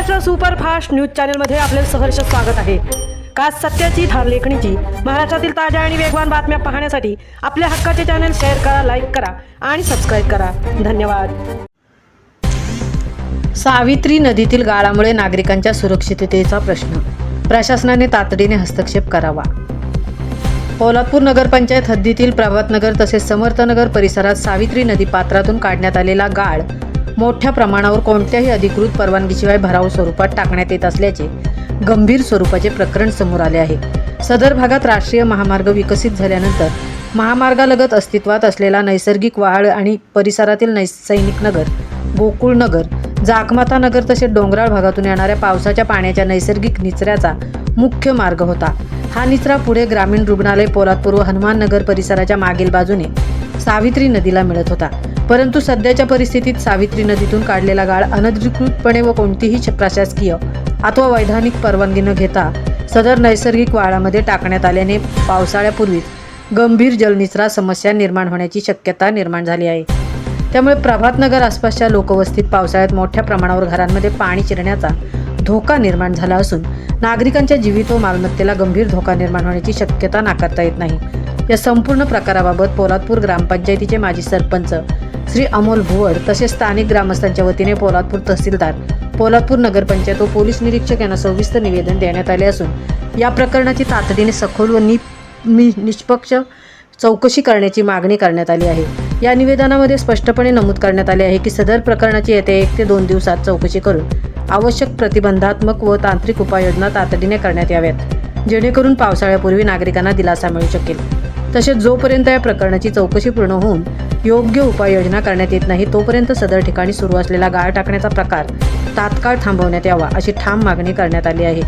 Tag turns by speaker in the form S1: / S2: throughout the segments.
S1: Maharashtra superfast news चॅनलमध्ये आपले सहर्ष स्वागत आहे। खास सत्याची धार लेखणीची महाराष्ट्रातील ताज्या आणि वेगवान बातम्या पाहण्यासाठी आपल्या हक्काचे चॅनल शेअर करा, लाईक करा आणि सबस्क्राईब करा। धन्यवाद। सावित्री नदीतील गाळामुळे नागरिकांच्या सुरक्षिततेचा प्रश्न, प्रशासनाने तातडीने हस्तक्षेप करावा। पोलादपूर नगरपंचायत हद्दीतील प्रभातनगर तसेच समर्थनगर परिसरात सावित्री नदी पात्रातून काढण्यात आलेला गाळ मोठ्या प्रमाणावर कोणत्याही अधिकृत परवानगीशिवाय भराव स्वरूपात टाकण्यात येत असल्याचे गंभीर स्वरूपाचे प्रकरण समोर आले आहे। सदर भागात राष्ट्रीय महामार्ग विकसित झाल्यानंतर महामार्गालगत अस्तित्वात असलेला नैसर्गिक वाहळ आणि परिसरातील सैनिक नगर, गोकुळ नगर, जाकमाता नगर तसेच डोंगराळ भागातून येणाऱ्या पावसाच्या पाण्याच्या नैसर्गिक निचऱ्याचा मुख्य मार्ग होता। हा निचरा पुढे ग्रामीण रुग्णालय, पोलादपूर व हनुमान नगर परिसराच्या मागील बाजूने सावित्री नदीला मिळत होता। परंतु सध्याच्या परिस्थितीत सावित्री नदीतून काढलेला गाळ अनधिकृतपणे व कोणतीही प्रशासकीय अथवा वैधानिक परवानगी न घेता सदर नैसर्गिक वाळामध्ये टाकण्यात आल्याने पावसाळ्यापूर्वीच गंभीर जलनिचरा समस्या निर्माण होण्याची शक्यता निर्माण झाली आहे। त्यामुळे प्रभातनगर आसपासच्या लोकवस्तीत पावसाळ्यात मोठ्या प्रमाणावर घरांमध्ये पाणी शिरण्याचा धोका निर्माण झाला असून नागरिकांच्या जीवित व मालमत्तेला गंभीर धोका निर्माण होण्याची शक्यता नाकारता येत नाही। या संपूर्ण प्रकाराबाबत पोलादपूर ग्रामपंचायतीचे माजी सरपंच श्री अमोल भुवड तसेच स्थानिक ग्रामस्थांच्या वतीने पोलादपूर तहसीलदार, पोलादपूर नगरपंचायत व पोलीस निरीक्षक यांना सविस्तर निवेदन देण्यात आले असून या प्रकरणाची तातडीने सखोल व निष्पक्ष चौकशी करण्याची मागणी करण्यात आली आहे। या निवेदनामध्ये स्पष्टपणे नमूद करण्यात आले आहे की सदर प्रकरणाची येत्या 1 ते 2 दिवसात चौकशी करून आवश्यक प्रतिबंधात्मक व तांत्रिक उपाययोजना तातडीने करण्यात याव्यात, जेणेकरून पावसाळ्यापूर्वी नागरिकांना दिलासा मिळू शकेल। तसेच जोपर्यंत या प्रकरणाची चौकशी पूर्ण होऊन योग्य उपाययोजना करण्यात येत नाही तोपर्यंत सदर ठिकाणी सुरू असलेला गाळ टाकण्याचा प्रकार तात्काळ थांबवण्यात यावा अशी ठाम मागणी करण्यात आली आहे।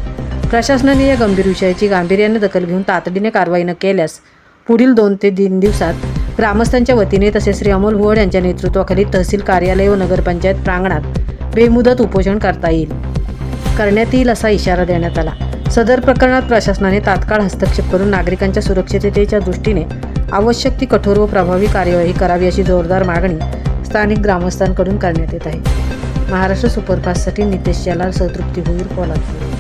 S1: प्रशासनाने या गंभीर विषयाची गांभीर्याने दखल घेऊन तातडीने कारवाई न केल्यास पुढील 2 ते 3 दिवसात ग्रामस्थांच्या वतीने तसेच श्री अमोल भुवड यांच्या नेतृत्वाखाली तहसील कार्यालय व नगरपंचायत प्रांगणात बेमुदत उपोषण करण्यात येईल असा इशारा देण्यात आला। सदर प्रकरणात प्रशासनाने तात्काळ हस्तक्षेप करून नागरिकांच्या सुरक्षिततेच्या दृष्टीने आवश्यक ती कठोर व प्रभावी कार्यवाही करावी अशी जोरदार मागणी स्थानिक ग्रामस्थांकडून करण्यात येत आहे। महाराष्ट्र सुपरफास्टसाठी नितेश जलाल, सहतृप्ती होईल, पोलादपूर।